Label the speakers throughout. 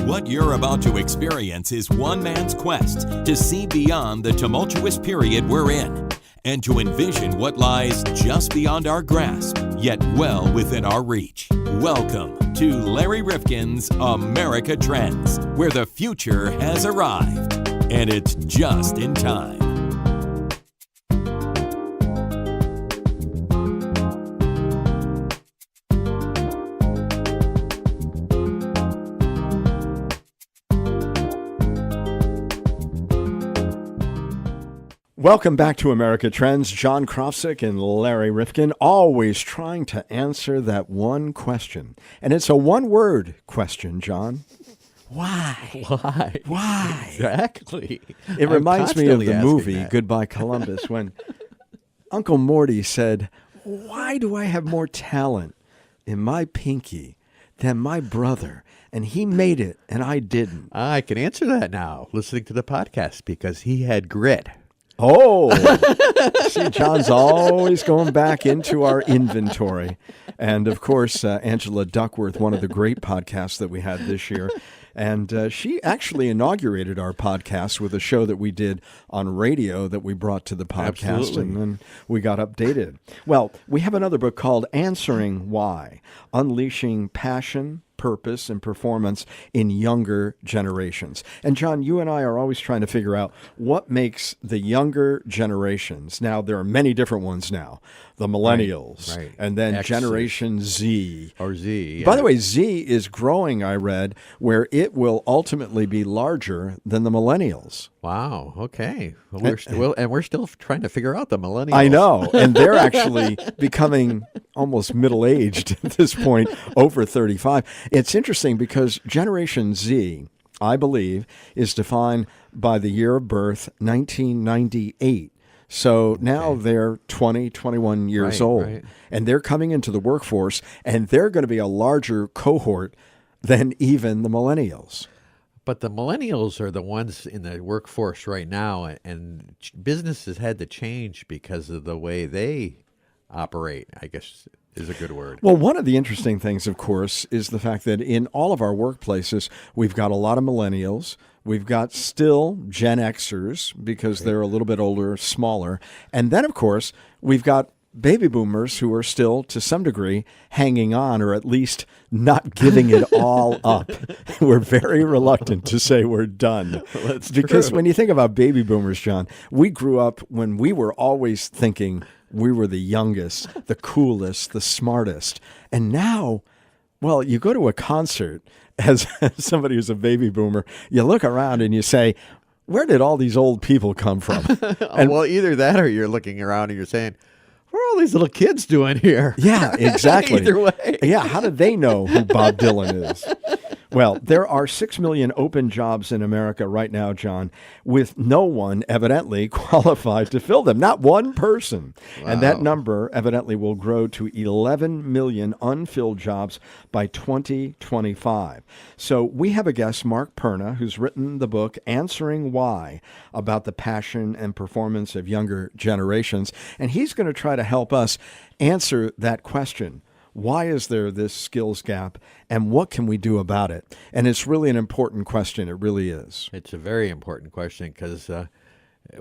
Speaker 1: What you're about to experience is one man's quest to see beyond the tumultuous period we're in and to envision what lies just beyond our grasp, yet well within our reach. Welcome to Larry Rifkin's America Trends, where the future has arrived, and it's just in time.
Speaker 2: Welcome back to America Trends. John Krofsick and Larry Rifkin, always trying to answer that one question. And it's a one-word question, John. Why?
Speaker 3: Why?
Speaker 2: Why?
Speaker 3: Exactly.
Speaker 2: It reminds me of the movie Goodbye Columbus when Uncle Morty said, "Why do I have more talent in my pinky than my brother? And he made it and I didn't."
Speaker 3: I can answer that now, listening to the podcast, because he had grit.
Speaker 2: Oh, see, John's always going back into our inventory. And, of course, Angela Duckworth, one of the great podcasts that we had this year. And she actually inaugurated our podcast with a show that we did on radio that we brought to the podcast.
Speaker 3: Absolutely.
Speaker 2: And then we got updated. Well, we have another book called Answering Why, Unleashing Passion, Purpose, and Performance in Younger Generations. And John, you and I are always trying to figure out what makes the younger generations. Now, there are many different ones now. The Millennials,
Speaker 3: right.
Speaker 2: And then
Speaker 3: X
Speaker 2: Generation Z.
Speaker 3: Or Z. Yeah.
Speaker 2: By the way, Z is growing, I read, where it will ultimately be larger than the Millennials.
Speaker 3: Wow. Okay. Well, we're still trying to figure out the Millennials.
Speaker 2: I know. And they're actually becoming almost middle-aged at this point, over 35. It's interesting because Generation Z, I believe, is defined by the year of birth, 1998. So now they're 20, 21 years old,
Speaker 3: right.
Speaker 2: And they're coming into the workforce, and they're going to be a larger cohort than even the Millennials.
Speaker 3: But the Millennials are the ones in the workforce right now, and businesses had to change because of the way they operate, I guess is a good word.
Speaker 2: Well, one of the interesting things, of course, is the fact that in all of our workplaces, we've got a lot of millennials. We've got still Gen Xers because they're a little bit older, smaller. And then, of course, we've got baby boomers who are still, to some degree, hanging on, or at least not giving it all up. We're very reluctant to say we're done.
Speaker 3: Well, that's
Speaker 2: because
Speaker 3: true.
Speaker 2: when you think about baby boomers, John, we grew up when we were always thinking we were the youngest, the coolest, the smartest. And now, well, you go to a concert as somebody who's a baby boomer, you look around and you say, where did all these old people come from?
Speaker 3: And well, either that or you're looking around and you're saying, what are all these little kids doing here?
Speaker 2: Yeah, exactly.
Speaker 3: Either way.
Speaker 2: Yeah, how did they know who Bob Dylan is? Well, there are 6 million open jobs in America right now, John, with no one evidently qualified to fill them. Not one person.
Speaker 3: Wow.
Speaker 2: And that number evidently will grow to 11 million unfilled jobs by 2025. So we have a guest, Mark Perna, who's written the book Answering Why, about the passion and performance of younger generations. And he's going to try to help us answer that question. Why is there this skills gap, and what can we do about it? And it's really an important question. It really is.
Speaker 3: It's a very important question because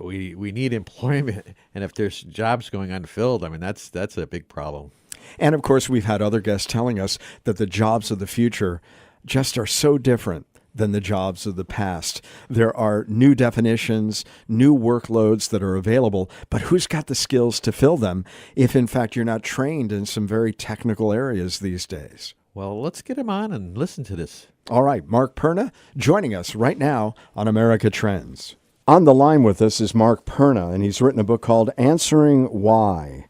Speaker 3: we need employment, and if there's jobs going unfilled, I mean, that's a big problem.
Speaker 2: And, of course, we've had other guests telling us that the jobs of the future just are so different than the jobs of the past. There are new definitions, new workloads that are available, but who's got the skills to fill them if, in fact, you're not trained in some very technical areas these days?
Speaker 3: Well, let's get him on and listen to this.
Speaker 2: All right, Mark Perna joining us right now on America Trends. On the line with us is Mark Perna, and he's written a book called Answering Why.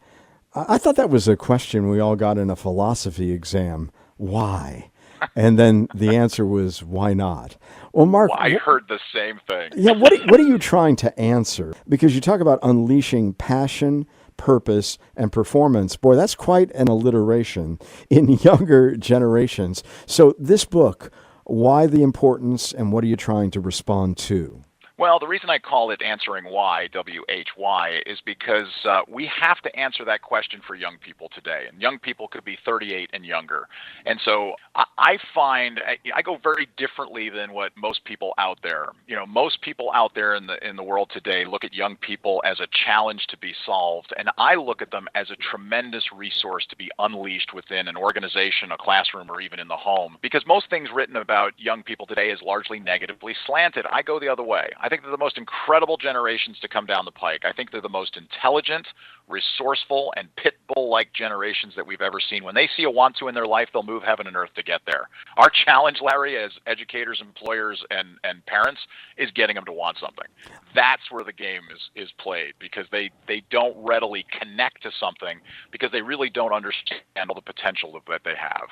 Speaker 2: I thought that was a question we all got in a philosophy exam. Why? And then the answer was, why not? Well, Mark,
Speaker 4: I heard the same thing.
Speaker 2: Yeah, what are you trying to answer? Because you talk about unleashing passion, purpose, and performance. Boy, that's quite an alliteration in younger generations. So this book, why the importance, and what are you trying to respond to?
Speaker 4: Well, the reason I call it Answering Why, WHY, is because we have to answer that question for young people today. And young people could be 38 and younger. And so I find I go very differently than what most people out there. Most people out there in the world today look at young people as a challenge to be solved. And I look at them as a tremendous resource to be unleashed within an organization, a classroom, or even in the home. Because most things written about young people today is largely negatively slanted. I go the other way. I think they're the most incredible generations to come down the pike. I think they're the most intelligent, resourceful, and pit bull-like generations that we've ever seen. When they see a want to in their life, they'll move heaven and earth to get there. Our challenge, Larry, as educators, employers, and parents, is getting them to want something. That's where the game is played, because they don't readily connect to something because they really don't understand all the potential that they have.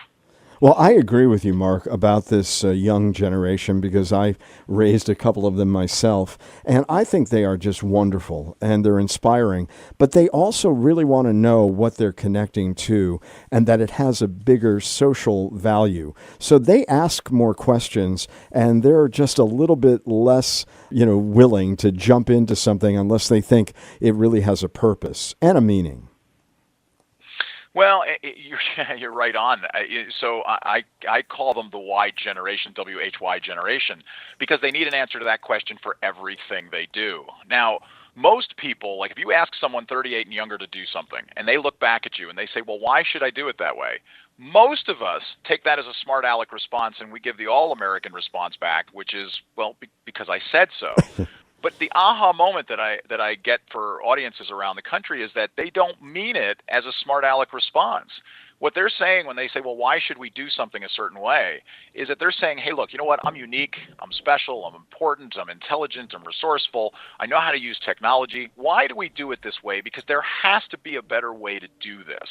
Speaker 2: Well, I agree with you, Mark, about this young generation because I raised a couple of them myself, and I think they are just wonderful and they're inspiring, but they also really want to know what they're connecting to and that it has a bigger social value. So they ask more questions and they're just a little bit less, willing to jump into something unless they think it really has a purpose and a meaning.
Speaker 4: Well, you're right on. So I call them the Y generation, WHY generation, because they need an answer to that question for everything they do. Now, most people, like if you ask someone 38 and younger to do something, and they look back at you and they say, well, why should I do it that way? Most of us take that as a smart aleck response, and we give the all-American response back, which is, well, because I said so. But the aha moment that I get for audiences around the country is that they don't mean it as a smart aleck response. What they're saying when they say, well, why should we do something a certain way, is that they're saying, hey, look, you know what? I'm unique, I'm special, I'm important, I'm intelligent, I'm resourceful, I know how to use technology. Why do we do it this way? Because there has to be a better way to do this.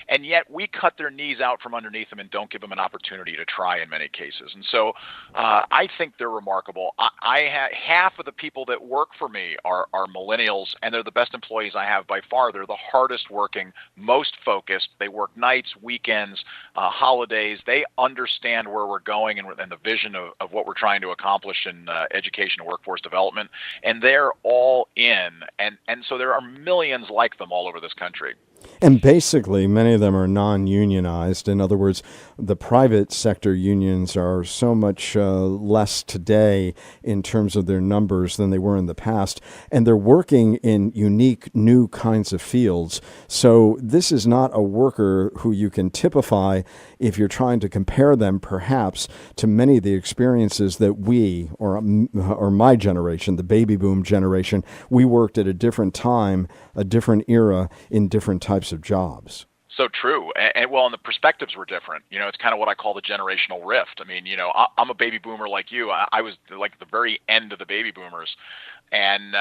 Speaker 4: And yet we cut their knees out from underneath them and don't give them an opportunity to try in many cases. And so I think they're remarkable. Half of the people that work for me are millennials, and they're the best employees I have by far. They're the hardest working, most focused. They work nights, weekends, holidays. They understand where we're going and the vision of what we're trying to accomplish in education and workforce development, and they're all in. And so there are millions like them all over this country.
Speaker 2: And basically, many of them are non-unionized. In other words, the private sector unions are so much less today in terms of their numbers than they were in the past. And they're working in unique new kinds of fields. So this is not a worker who you can typify if you're trying to compare them perhaps to many of the experiences that we, or my generation, the baby boom generation, we worked at a different time, a different era, in different types of jobs.
Speaker 4: So true. And the perspectives were different. It's kind of what I call the generational rift. I mean, I'm a baby boomer like you. I was like the very end of the baby boomers. And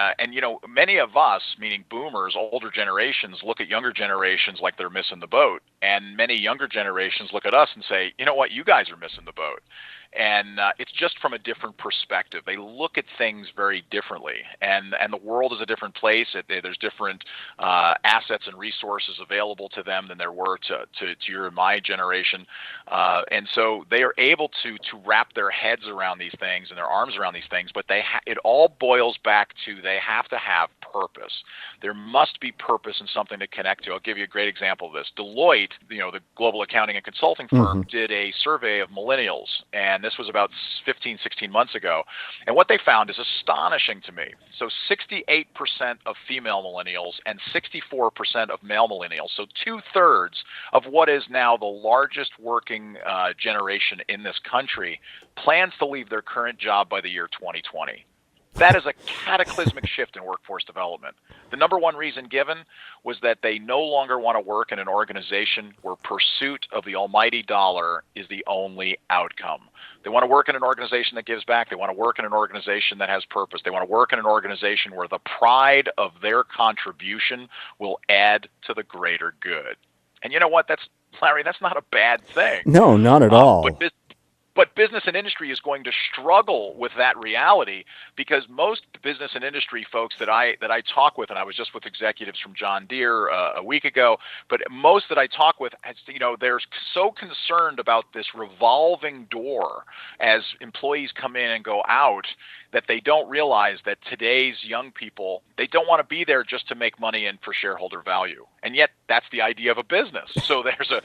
Speaker 4: many of us, meaning boomers, older generations, look at younger generations like they're missing the boat. And many younger generations look at us and say, you know what, you guys are missing the boat. And it's just from a different perspective. They look at things very differently, and the world is a different place. There's different assets and resources available to them than there were to your and my generation, and so they are able to wrap their heads around these things and their arms around these things. But it all boils back to they have to have purpose. There must be purpose and something to connect to. I'll give you a great example of this. Deloitte, the global accounting and consulting firm, did a survey of millennials, and this was about 15, 16 months ago. And what they found is astonishing to me. So 68% of female millennials and 64% of male millennials, so 2/3 of what is now the largest working generation in this country, plans to leave their current job by the year 2020. That is a cataclysmic shift in workforce development. The number one reason given was that they no longer want to work in an organization where pursuit of the almighty dollar is the only outcome. They want to work in an organization that gives back. They want to work in an organization that has purpose. They want to work in an organization where the pride of their contribution will add to the greater good. And you know what? Larry, that's not a bad thing.
Speaker 2: No, not at all.
Speaker 4: But business and industry is going to struggle with that reality, because most business and industry folks that I talk with, and I was just with executives from John Deere a week ago, but most that I talk with, they're so concerned about this revolving door as employees come in and go out, that they don't realize that today's young people, they don't want to be there just to make money and for shareholder value. And yet that's the idea of a business. So there's a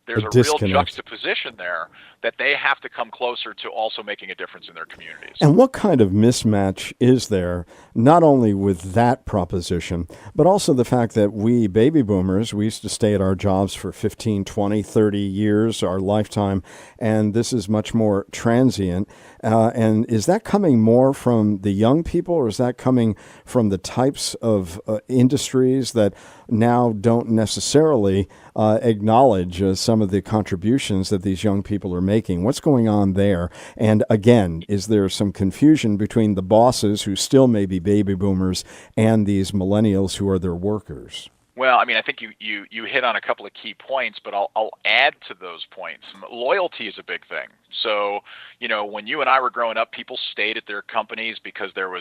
Speaker 4: real juxtaposition there, that they have to come closer to also making a difference in their communities.
Speaker 2: And what kind of mismatch is there, not only with that proposition, but also the fact that we baby boomers, we used to stay at our jobs for 15, 20, 30 years, our lifetime, and this is much more transient. And is that coming more from the young people, or is that coming from the types of industries that now don't necessarily acknowledge some of the contributions that these young people are making? What's going on there? And again, is there some confusion between the bosses, who still may be baby boomers, and these millennials who are their workers?
Speaker 4: Well, I mean, I think you hit on a couple of key points, but I'll add to those points. Loyalty is a big thing. So, when you and I were growing up, people stayed at their companies because there were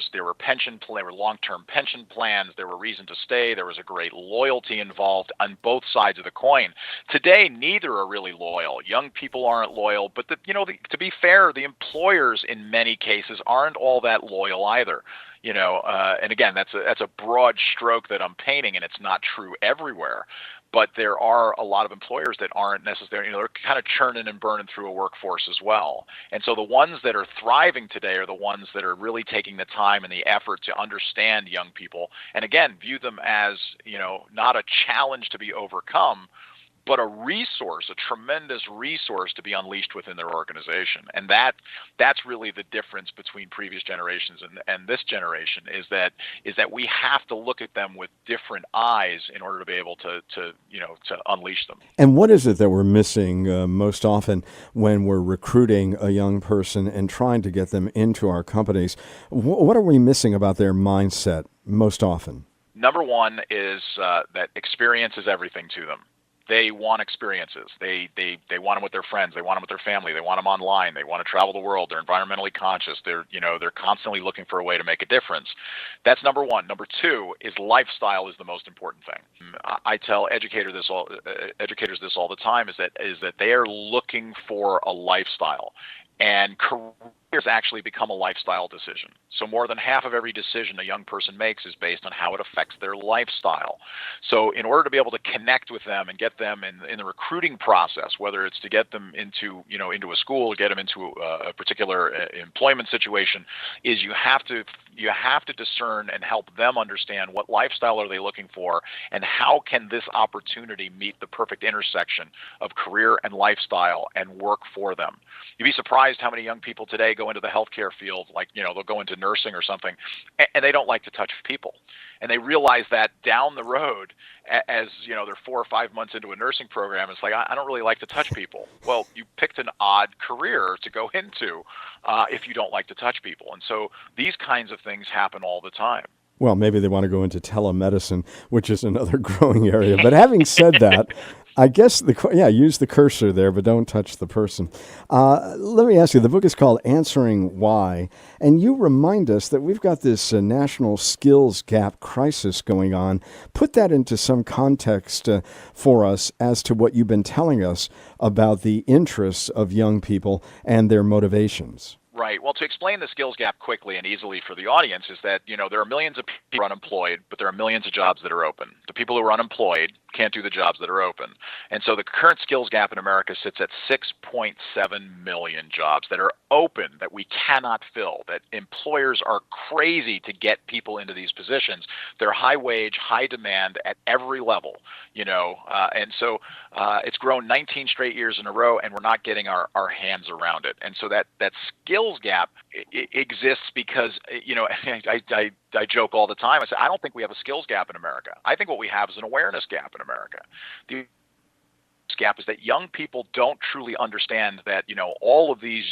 Speaker 4: long-term pension plans, there were reason to stay, there was a great loyalty involved on both sides of the coin. Today, neither are really loyal. Young people aren't loyal, but to be fair, the employers in many cases aren't all that loyal either. And again, that's a broad stroke that I'm painting, and it's not true everywhere. But there are a lot of employers that aren't necessarily, they're kind of churning and burning through a workforce as well. And so the ones that are thriving today are the ones that are really taking the time and the effort to understand young people, and again, view them as, not a challenge to be overcome, but a resource, a tremendous resource to be unleashed within their organization. And that's really the difference between previous generations and this generation, is that we have to look at them with different eyes in order to be able to unleash them.
Speaker 2: And what is it that we're missing most often when we're recruiting a young person and trying to get them into our companies? What are we missing about their mindset most often?
Speaker 4: Number one is that experience is everything to them. They want experiences. They want them with their friends. They want them with their family. They want them online. They want to travel the world. They're environmentally conscious. They're constantly looking for a way to make a difference. That's number one. Number two is lifestyle is the most important thing. I tell educators this all the time, is that they are looking for a lifestyle. And careers actually become a lifestyle decision. So more than half of every decision a young person makes is based on how it affects their lifestyle. So in order to be able to connect with them and get them in the recruiting process, whether it's to get them into a school, or get them into a particular employment situation, is you have to discern and help them understand what lifestyle are they looking for, and how can this opportunity meet the perfect intersection of career and lifestyle and work for them. You'd be surprised how many young people today go into the healthcare field, like, they'll go into nursing or something, and they don't like to touch people. And they realize that down the road, as they're 4 or 5 months into a nursing program, it's like, I don't really like to touch people. Well, you picked an odd career to go into if you don't like to touch people. And so these kinds of things happen all the time.
Speaker 2: Well, maybe they want to go into telemedicine, which is another growing area. But having said that, I guess use the cursor there, but don't touch the person. Let me ask you, the book is called Answering Why, and you remind us that we've got this national skills gap crisis going on. Put that into some context for us as to what you've been telling us about the interests of young people and their motivations.
Speaker 4: Right. Well, to explain the skills gap quickly and easily for the audience is that, there are millions of people unemployed, but there are millions of jobs that are open. The people who are unemployed can't do the jobs that are open. And so the current skills gap in America sits at 6.7 million jobs that are open that we cannot fill, that employers are crazy to get people into these positions. They're high wage, high demand at every level, and so it's grown 19 straight years in a row, and we're not getting our hands around it. And so that skills gap exists because, I joke all the time. I say, I don't think we have a skills gap in America. I think what we have is an awareness gap in America. gap is that young people don't truly understand that, all of these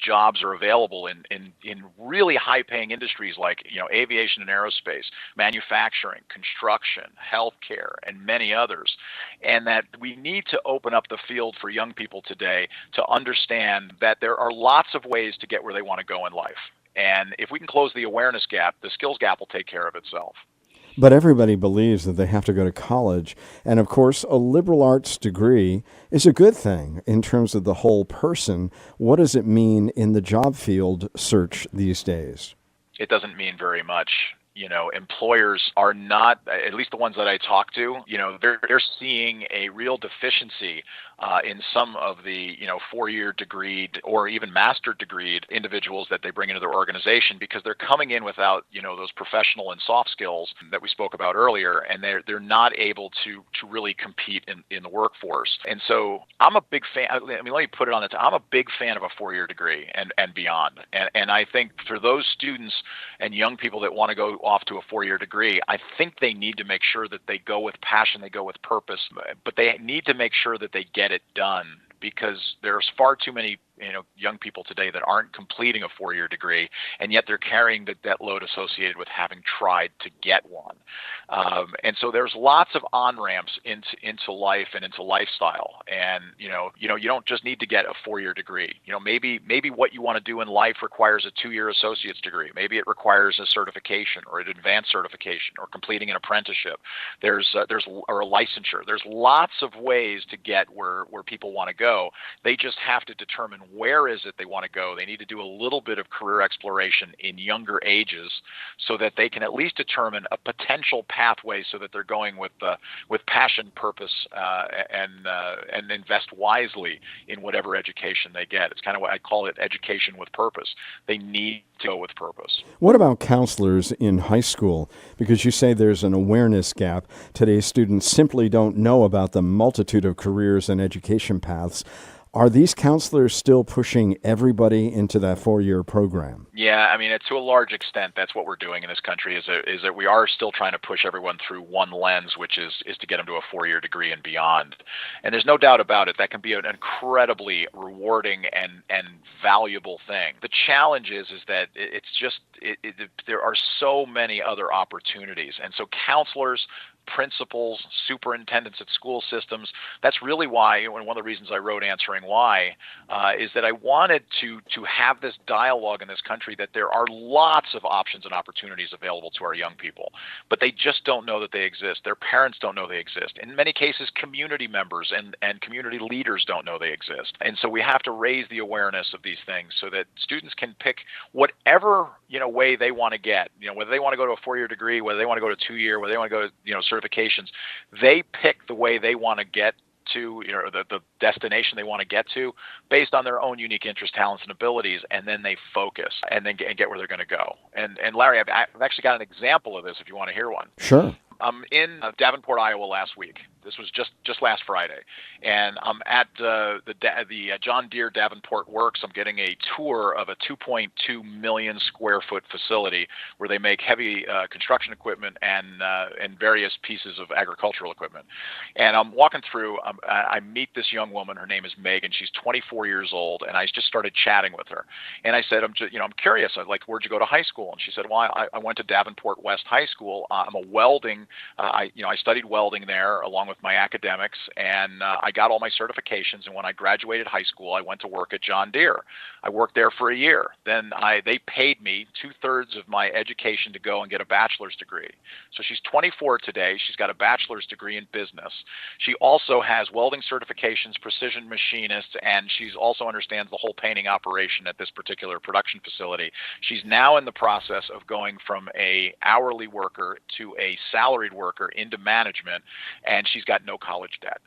Speaker 4: jobs are available in really high paying industries like, aviation and aerospace, manufacturing, construction, healthcare, and many others. And that we need to open up the field for young people today to understand that there are lots of ways to get where they want to go in life. And if we can close the awareness gap, the skills gap will take care of itself.
Speaker 2: But everybody believes that they have to go to college. And of course, a liberal arts degree is a good thing in terms of the whole person. What does it mean in the job field search these days?
Speaker 4: It doesn't mean very much. Employers are not, at least the ones that I talk to, they're seeing a real deficiency in some of the, 4-year degreed or even master degreed individuals that they bring into their organization, because they're coming in without, those professional and soft skills that we spoke about earlier, and they're not able to really compete in the workforce. And so I'm a big fan. Let me put it on the top. I'm a big fan of a 4-year degree and beyond. And I think for those students and young people that want to go off to a 4-year degree, I think they need to make sure that they go with passion, they go with purpose, but they need to make sure that they get it done, because there's far too many young people today that aren't completing a 4-year degree, and yet they're carrying the debt load associated with having tried to get one. And so there's lots of on-ramps into life and into lifestyle. And you don't just need to get a 4-year degree. Maybe what you want to do in life requires a 2-year associate's degree. Maybe it requires a certification or an advanced certification or completing an apprenticeship. There's or a licensure. There's lots of ways to get where people want to go. They just have to determine where is it they want to go. They need to do a little bit of career exploration in younger ages so that they can at least determine a potential pathway, so that they're going with passion, purpose, and invest wisely in whatever education they get. It's kind of what I call it, education with purpose. They need to go with purpose.
Speaker 2: What about counselors in high school? Because you say there's an awareness gap. Today's students simply don't know about the multitude of careers and education paths. Are these counselors still pushing everybody into that 4-year program?
Speaker 4: Yeah, to a large extent, that's what we're doing in this country. Is that we are still trying to push everyone through one lens, which is to get them to a 4-year degree and beyond. And there's no doubt about it, that can be an incredibly rewarding and valuable thing. The challenge is that there are so many other opportunities, and so counselors, principals, superintendents at school systems. That's really why, and one of the reasons I wrote Answering Why, is that I wanted to have this dialogue in this country that there are lots of options and opportunities available to our young people, but they just don't know that they exist. Their parents don't know they exist. In many cases, community members and community leaders don't know they exist. And so we have to raise the awareness of these things so that students can pick whatever way they want to get, whether they want to go to a 4-year degree, whether they want to go to 2-year, whether they want to go to certifications. They pick the way they want to get to, the destination they want to get to based on their own unique interests, talents, and abilities, and then they focus and then get where they're going to go. And Larry, I've actually got an example of this if you want to hear one.
Speaker 2: Sure.
Speaker 4: I'm in Davenport, Iowa last week. This was just last Friday, and I'm at the John Deere Davenport Works. I'm getting a tour of a 2.2 million square foot facility where they make heavy construction equipment and various pieces of agricultural equipment. And I'm walking through. I meet this young woman. Her name is Megan. She's 24 years old, and I just started chatting with her. And I said, I'm curious. I'm like, where'd you go to high school? And she said, well, I went to Davenport West High School. I'm a welding. I studied welding there along with my academics, and I got all my certifications. And when I graduated high school, I went to work at John Deere. I worked there for a year. Then they paid me 2/3 of my education to go and get a bachelor's degree. So she's 24 today. She's got a bachelor's degree in business. She also has welding certifications, precision machinist, and she's also understands the whole painting operation at this particular production facility. She's now in the process of going from a hourly worker to a salaried worker into management, and she's got no college debt.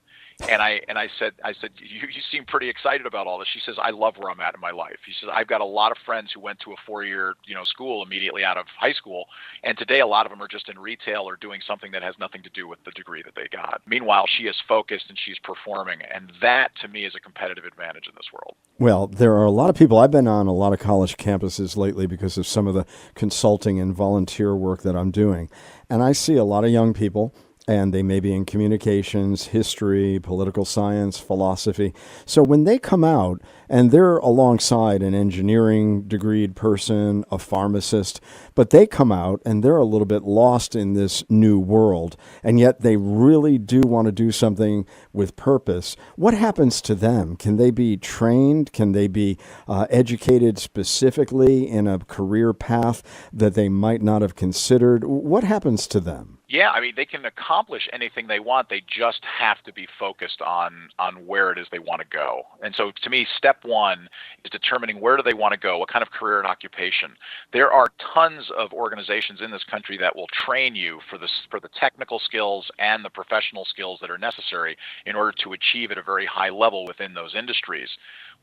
Speaker 4: And I said, you seem pretty excited about all this. She says, I love where I'm at in my life. She says, I've got a lot of friends who went to a 4-year, school immediately out of high school, and today a lot of them are just in retail or doing something that has nothing to do with the degree that they got. Meanwhile, she is focused and she's performing, and that to me is a competitive advantage in this world.
Speaker 2: Well, there are a lot of people. I've been on a lot of college campuses lately because of some of the consulting and volunteer work that I'm doing, and I see a lot of young people. and they may be in communications, history, political science, philosophy. So when they come out and they're alongside an engineering degreed person, a pharmacist, but they come out and they're a little bit lost in this new world, and yet they really do want to do something with purpose. What happens to them? Can they be trained? Can they be educated specifically in a career path that they might not have considered? What happens to them?
Speaker 4: Yeah, I mean, they can accomplish anything they want. They just have to be focused on where it is they want to go. And so to me, step one is determining where do they want to go, what kind of career and occupation. There are tons of organizations in this country that will train you for the technical skills and the professional skills that are necessary in order to achieve at a very high level within those industries.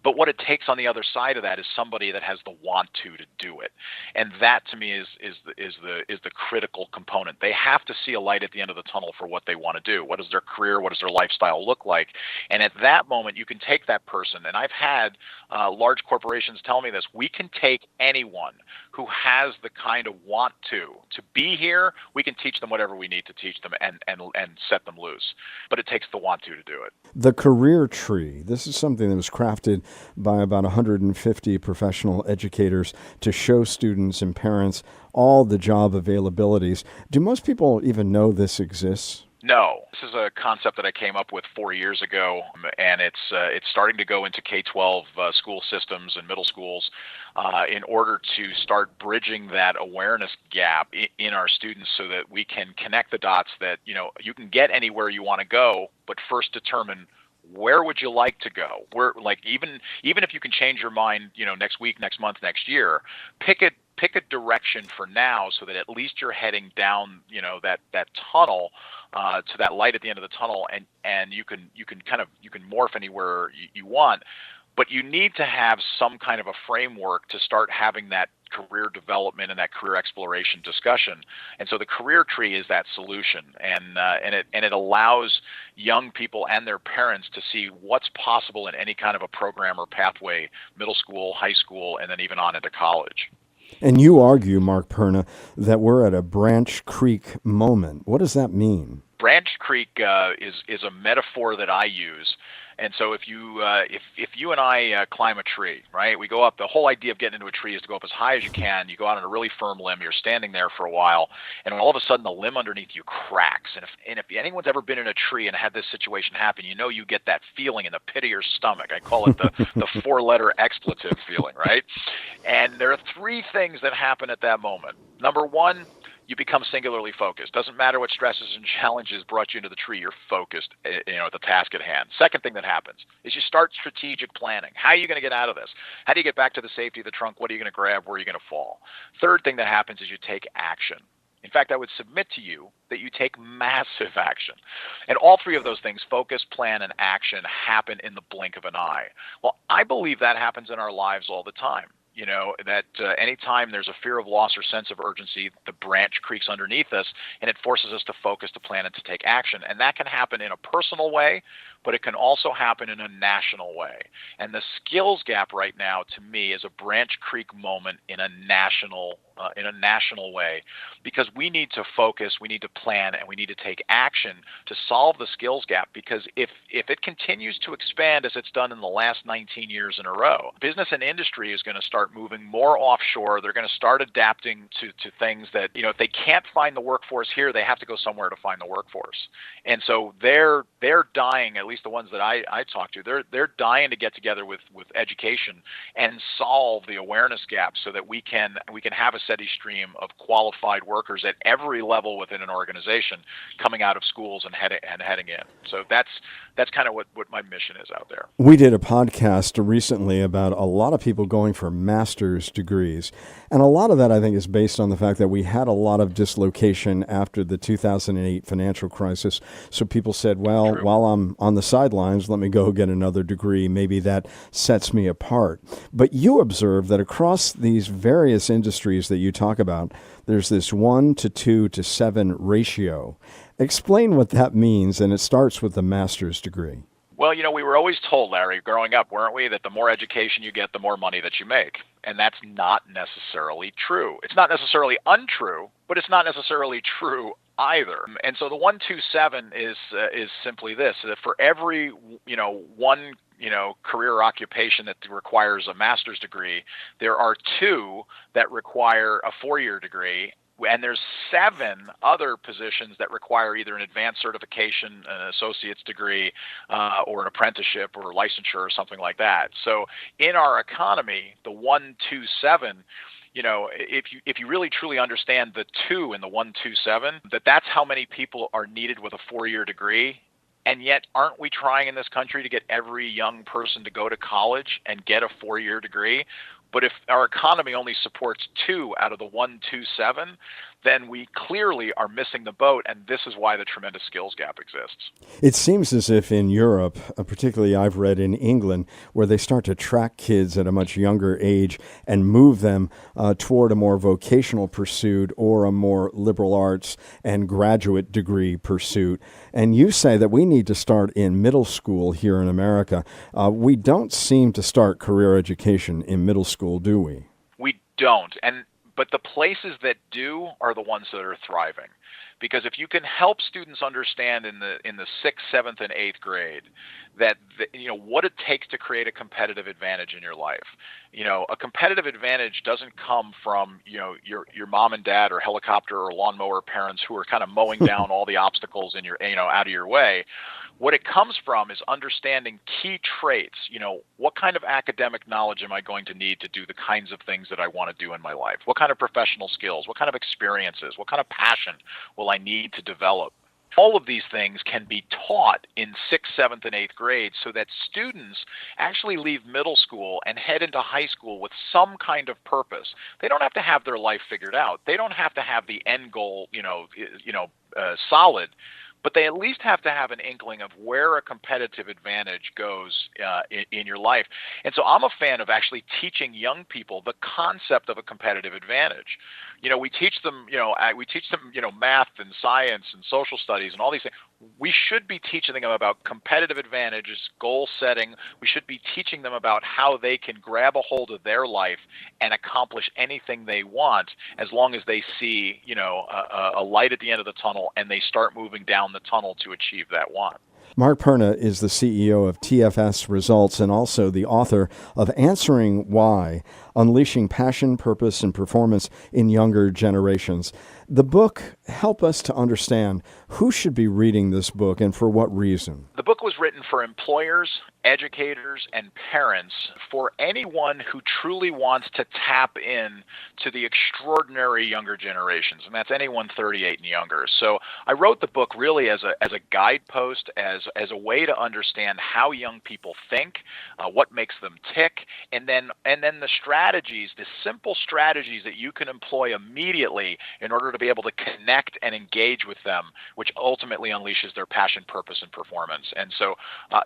Speaker 4: But what it takes on the other side of that is somebody that has the want to do it, and that to me is the critical component. They have to see a light at the end of the tunnel for what they want to do. What is their career? What does their lifestyle look like? And at that moment, you can take that person. And I've had large corporations tell me this: we can take anyone who has the kind of want to be here. We can teach them whatever we need to teach them and set them loose. But it takes the want to do it.
Speaker 2: The career tree. This is something that was crafted by about 150 professional educators to show students and parents all the job availabilities. Do most people even know this exists?
Speaker 4: No, this is a concept that I came up with 4 years ago, and it's starting to go into K-12 school systems and middle schools in order to start bridging that awareness gap in our students, so that we can connect the dots that you can get anywhere you want to go, but first determine where would you like to go. Where, like, even if you can change your mind, next week, next month, next year, pick a direction for now, so that at least you're heading down, that tunnel to that light at the end of the tunnel, and you can morph anywhere you want. But you need to have some kind of a framework to start having that career development and that career exploration discussion. And so the career tree is that solution, and it allows young people and their parents to see what's possible in any kind of a program or pathway, middle school, high school, and then even on into college.
Speaker 2: And you argue, Mark Perna, that we're at a Branch Creek moment. What does that mean?
Speaker 4: Branch Creek is a metaphor that I use. And so if you and I climb a tree, right, we go up. The whole idea of getting into a tree is to go up as high as you can. You go out on a really firm limb. You're standing there for a while, and all of a sudden the limb underneath you cracks. And if anyone's ever been in a tree and had this situation happen, you get that feeling in the pit of your stomach. I call it the four-letter expletive feeling, right? And there are three things that happen at that moment. Number one, you become singularly focused. Doesn't matter what stresses and challenges brought you into the tree, you're focused, at the task at hand. Second thing that happens is you start strategic planning. How are you going to get out of this? How do you get back to the safety of the trunk? What are you going to grab? Where are you going to fall? Third thing that happens is you take action. In fact, I would submit to you that you take massive action. And all three of those things, focus, plan, and action, happen in the blink of an eye. Well, I believe that happens in our lives all the time. That anytime there's a fear of loss or sense of urgency, the branch creaks underneath us, and it forces us to focus, to plan, and to take action. And that can happen in a personal way, but it can also happen in a national way. And the skills gap right now, to me, is a Branch Creek moment in a national way, because we need to focus, we need to plan, and we need to take action to solve the skills gap. Because if it continues to expand as it's done in the last 19 years in a row, business and industry is going to start moving more offshore. They're going to start adapting to things that, if they can't find the workforce here, they have to go somewhere to find the workforce. And so they're dying, at least the ones that I talk to, they're dying to get together with education and solve the awareness gap, so that we can have a steady stream of qualified workers at every level within an organization coming out of schools and heading in. So that's kind of what my mission is out there.
Speaker 2: We did a podcast recently about a lot of people going for master's degrees. And a lot of that, I think, is based on the fact that we had a lot of dislocation after the 2008 financial crisis. So people said, well,
Speaker 4: True.
Speaker 2: While I'm on the sidelines, let me go get another degree. Maybe that sets me apart. But you observe that across these various industries that you talk about, there's this 1 to 2 to 7 ratio. Explain what that means, and it starts with the master's degree.
Speaker 4: Well, we were always told, Larry, growing up, weren't we, that the more education you get, the more money that you make. And that's not necessarily true. It's not necessarily untrue, but it's not necessarily true either. And so the 127 is simply this: that for every one career or occupation that requires a master's degree, there are two that require a 4-year degree. And there's 7 other positions that require either an advanced certification, an associate's degree, or an apprenticeship or licensure or something like that. So in our economy, the 127, if you really truly understand the 2 in the 127, that's how many people are needed with a 4-year degree. And yet, aren't we trying in this country to get every young person to go to college and get a 4-year degree? But if our economy only supports 2 out of the 127, then we clearly are missing the boat, and this is why the tremendous skills gap exists.
Speaker 2: It seems as if in Europe, particularly I've read in England, where they start to track kids at a much younger age and move them toward a more vocational pursuit or a more liberal arts and graduate degree pursuit. And you say that we need to start in middle school here in America. We don't seem to start career education in middle school, do we?
Speaker 4: We don't. But the places that do are the ones that are thriving. Because if you can help students understand in the 6th, 7th, and 8th grade that what it takes to create a competitive advantage in your life. A competitive advantage doesn't come from your mom and dad or helicopter or lawnmower parents who are kind of mowing down all the obstacles in your out of your way. What it comes from is understanding key traits. What kind of academic knowledge am I going to need to do the kinds of things that I want to do in my life? What kind of professional skills? What kind of experiences? What kind of passion will I need to develop? All of these things can be taught in 6th, 7th, and 8th grade so that students actually leave middle school and head into high school with some kind of purpose. They don't have to have their life figured out. They don't have to have the end goal, solid. But they at least have to have an inkling of where a competitive advantage goes in your life. And so I'm a fan of actually teaching young people the concept of a competitive advantage. We teach them, math and science and social studies and all these things. We should be teaching them about competitive advantages, goal setting. We should be teaching them about how they can grab a hold of their life and accomplish anything they want as long as they see, a light at the end of the tunnel and they start moving down the tunnel to achieve that want.
Speaker 2: Mark Perna is the CEO of TFS Results and also the author of Answering Why, Unleashing Passion, Purpose, and Performance in Younger Generations. The book help us to understand who should be reading this book and for what reason.
Speaker 4: The book was written for employers, educators, and parents, for anyone who truly wants to tap in to the extraordinary younger generations, and that's anyone 38 and younger. So I wrote the book really as a guidepost, as a way to understand how young people think, what makes them tick, and then the strategies, the simple strategies that you can employ immediately in order to be able to connect and engage with them, which ultimately unleashes their passion, purpose, and performance. And so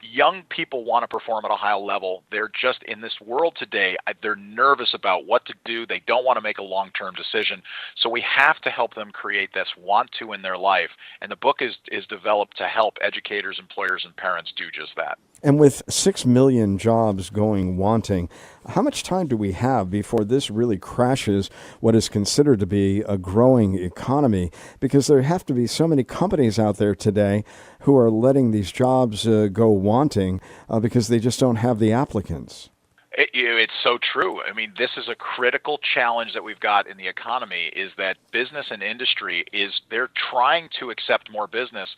Speaker 4: young people want to perform at a high level. They're just in this world today, they're nervous about what to do. They don't want to make a long-term decision. So we have to help them create this want to in their life. And the book is developed to help educators, employers, and parents do just that.
Speaker 2: And with 6 million jobs going wanting, how much time do we have before this really crashes what is considered to be a growing economy? Because there have to be so many companies out there today who are letting these jobs go wanting because they just don't have the applicants.
Speaker 4: It's so true. I mean, this is a critical challenge that we've got in the economy, is that business and industry they're trying to accept more business.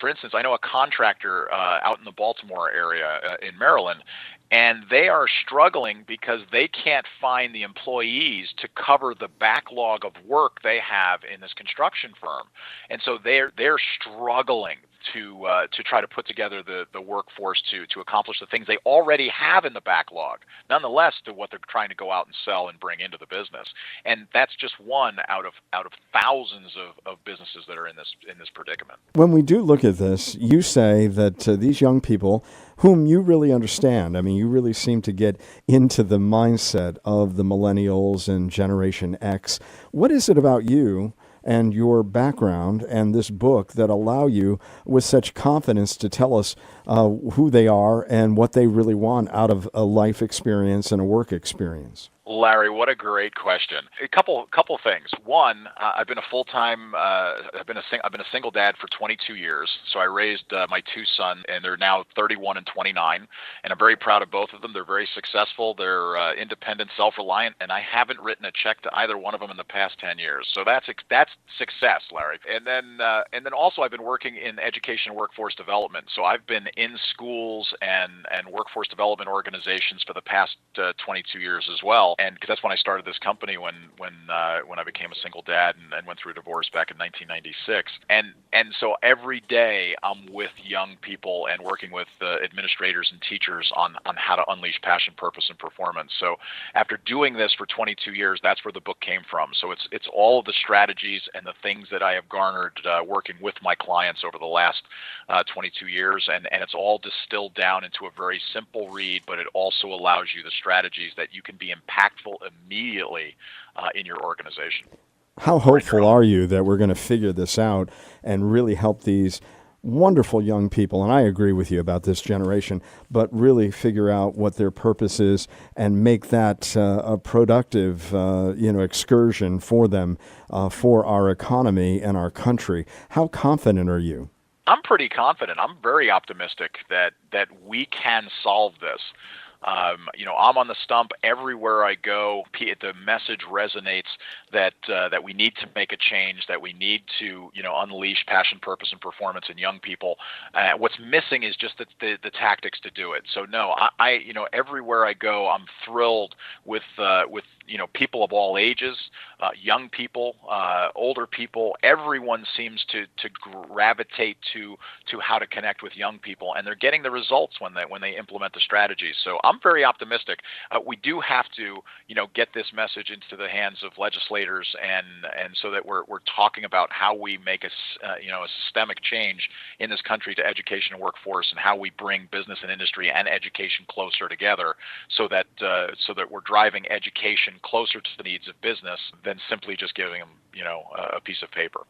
Speaker 4: For instance, I know a contractor out in the Baltimore area in Maryland, and they are struggling because they can't find the employees to cover the backlog of work they have in this construction firm. And so they're struggling to try to put together the workforce to accomplish the things they already have in the backlog, nonetheless to what they're trying to go out and sell and bring into the business. And that's just one out of thousands of businesses that are in this predicament.
Speaker 2: When we do look at this, you say that these young people, whom you really understand, I mean, you really seem to get into the mindset of the Millennials and Generation X. What is it about you and your background and this book that allow you with such confidence to tell us who they are and what they really want out of a life experience and a work experience?
Speaker 4: Larry, what a great question. A couple things. One, I've been a full-time. I've been a single dad for 22 years. So I raised my two sons, and they're now 31 and 29. And I'm very proud of both of them. They're very successful. They're independent, self-reliant, and I haven't written a check to either one of them in the past 10 years. So that's success, Larry. And then also I've been working in education and workforce development. So I've been in schools and workforce development organizations for the past 22 years as well. And because that's when I started this company when I became a single dad and went through a divorce back in 1996. And so every day I'm with young people and working with administrators and teachers on how to unleash passion, purpose, and performance. So after doing this for 22 years, that's where the book came from. So it's all of the strategies and the things that I have garnered working with my clients over the last 22 years, and it's all distilled down into a very simple read, but it also allows you the strategies that you can be impactful immediately in your organization.
Speaker 2: How hopeful are you that we're going to figure this out and really help these wonderful young people, and I agree with you about this generation, but really figure out what their purpose is and make that a productive excursion for them, for our economy and our country? How confident are you?
Speaker 4: I'm pretty confident. I'm very optimistic that we can solve this. I'm on the stump everywhere I go. The message resonates that we need to make a change, that we need to, unleash passion, purpose, and performance in young people. What's missing is just the tactics to do it. So no, I everywhere I go, I'm thrilled with people of all ages, young people, older people. Everyone seems to gravitate to how to connect with young people, and they're getting the results when they implement the strategies. So I'm very optimistic. We do have to, get this message into the hands of legislators, and so that we're talking about how we make a systemic change in this country to education and workforce, and how we bring business and industry and education closer together, so that we're driving education closer to the needs of business than simply just giving them, a piece of paper.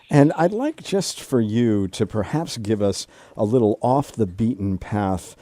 Speaker 2: And I'd like just for you to perhaps give us a little off the beaten path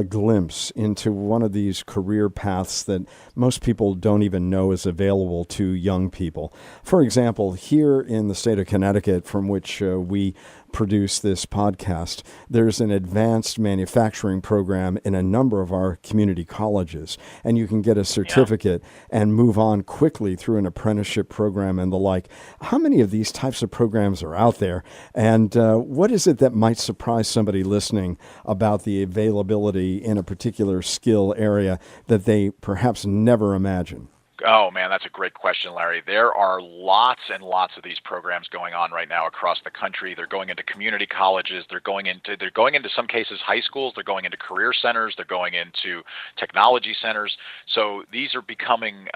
Speaker 2: glimpse into one of these career paths that most people don't even know is available to young people. For example, here in the state of Connecticut, from which we produce this podcast, there's an advanced manufacturing program in a number of our community colleges, and you can get a certificate and move on quickly through an apprenticeship program and the like. How many of these types of programs are out there, and what is it that might surprise somebody listening about the availability in a particular skill area that they perhaps never imagined?
Speaker 4: Oh, man, that's a great question, Larry. There are lots and lots of these programs going on right now across the country. They're going into community colleges. They're going into some cases high schools. They're going into career centers. They're going into technology centers. So these are becoming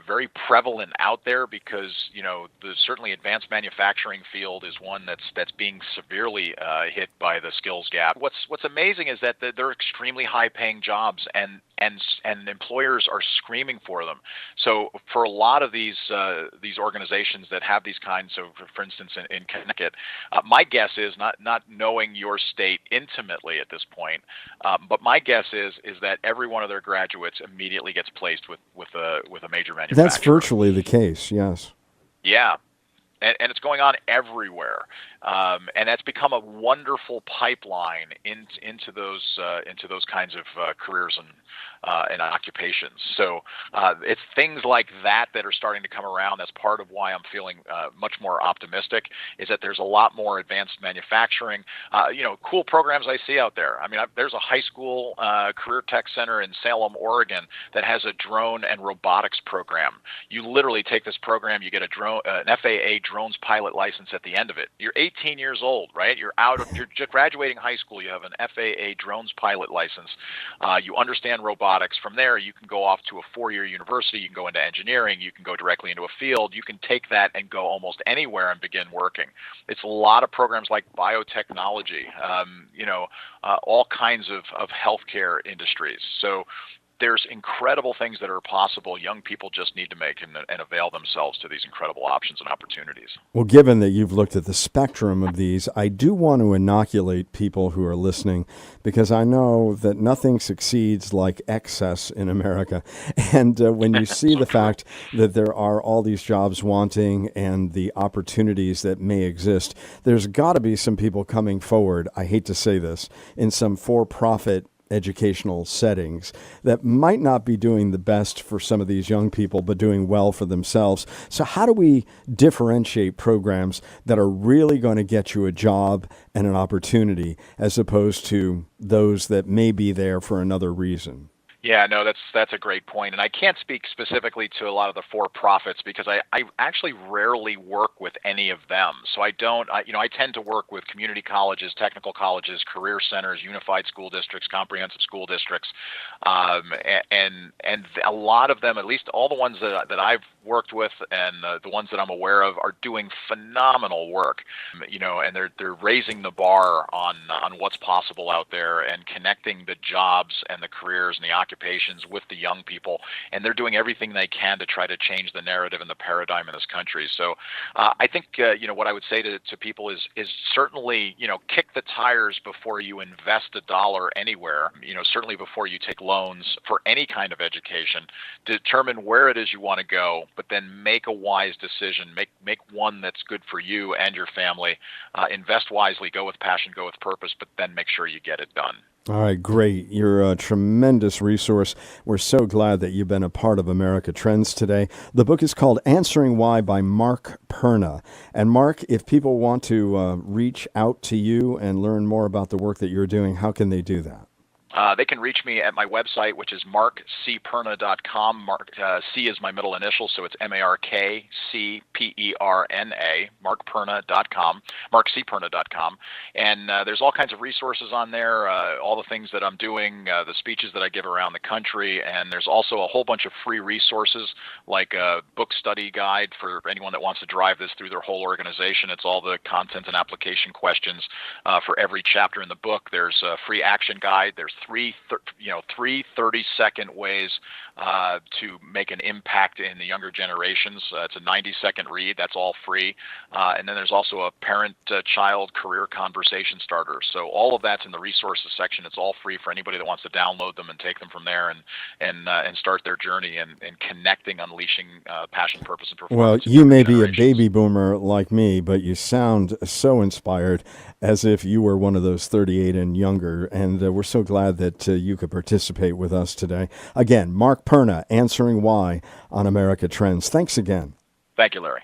Speaker 4: very prevalent out there because, the certainly advanced manufacturing field is one that's being severely hit by the skills gap. What's amazing is that they're extremely high-paying jobs, and employers are screaming for them. So for a lot of these organizations that have these kinds of, for instance, in Connecticut, my guess is not knowing your state intimately at this point, but my guess is that every one of their graduates immediately gets placed with a major manufacturer.
Speaker 2: That's virtually the case, yes.
Speaker 4: Yeah. And it's going on everywhere, and that's become a wonderful pipeline into those kinds of careers and occupations. So it's things like that are starting to come around. That's part of why I'm feeling much more optimistic. Is that there's a lot more advanced manufacturing, cool programs I see out there. I mean, there's a high school career tech center in Salem, Oregon, that has a drone and robotics program. You literally take this program, you get an FAA drones pilot license at the end of it. You're 18 years old, right? You're just graduating high school. You have an FAA drones pilot license. You understand robotics. From there, you can go off to a 4-year university. You can go into engineering. You can go directly into a field. You can take that and go almost anywhere and begin working. It's a lot of programs like biotechnology, all kinds of healthcare industries. So there's incredible things that are possible. Young people just need to make and avail themselves to these incredible options and opportunities.
Speaker 2: Well, given that you've looked at the spectrum of these, I do want to inoculate people who are listening, because I know that nothing succeeds like excess in America. And when you see the fact that there are all these jobs wanting and the opportunities that may exist, there's got to be some people coming forward, I hate to say this, in some for-profit educational settings that might not be doing the best for some of these young people, but doing well for themselves. So how do we differentiate programs that are really going to get you a job and an opportunity, as opposed to those that may be there for another reason?
Speaker 4: Yeah, no, that's a great point. And I can't speak specifically to a lot of the for-profits because I actually rarely work with any of them. So I tend to work with community colleges, technical colleges, career centers, unified school districts, comprehensive school districts, and a lot of them, at least all the ones that I've worked with and the ones that I'm aware of, are doing phenomenal work. And they're raising the bar on what's possible out there and connecting the jobs and the careers and the occupations with the young people, and they're doing everything they can to try to change the narrative and the paradigm in this country. So I think what I would say to people is certainly kick the tires before you invest a dollar anywhere. Certainly before you take loans for any kind of education, determine where it is you want to go, but then make a wise decision. Make one that's good for you and your family. Invest wisely, go with passion, go with purpose, but then make sure you get it done.
Speaker 2: All right, great. You're a tremendous resource. We're so glad that you've been a part of America Trends today. The book is called Answering Why by Mark Perna. And Mark, if people want to reach out to you and learn more about the work that you're doing, how can they do that?
Speaker 4: They can reach me at my website, which is markcperna.com. Mark, C is my middle initial, so it's MarkCperna, markperna.com, markcperna.com. And there's all kinds of resources on there, all the things that I'm doing, the speeches that I give around the country, and there's also a whole bunch of free resources, like a book study guide for anyone that wants to drive this through their whole organization. It's all the content and application questions for every chapter in the book. There's a free action guide. There's three 30-second ways to make an impact in the younger generations. It's a 90-second read. That's all free. And then there's also a parent-child career conversation starter. So all of that's in the resources section. It's all free for anybody that wants to download them and take them from there and start their journey and connecting, unleashing passion, purpose, and performance.
Speaker 2: Well, you may be a baby boomer like me, but you sound so inspired, as if you were one of those 38 and younger. And we're so glad that you could participate with us today. Again, Mark Perna, Answering Why on America Trends. Thanks again.
Speaker 4: Thank you, Larry.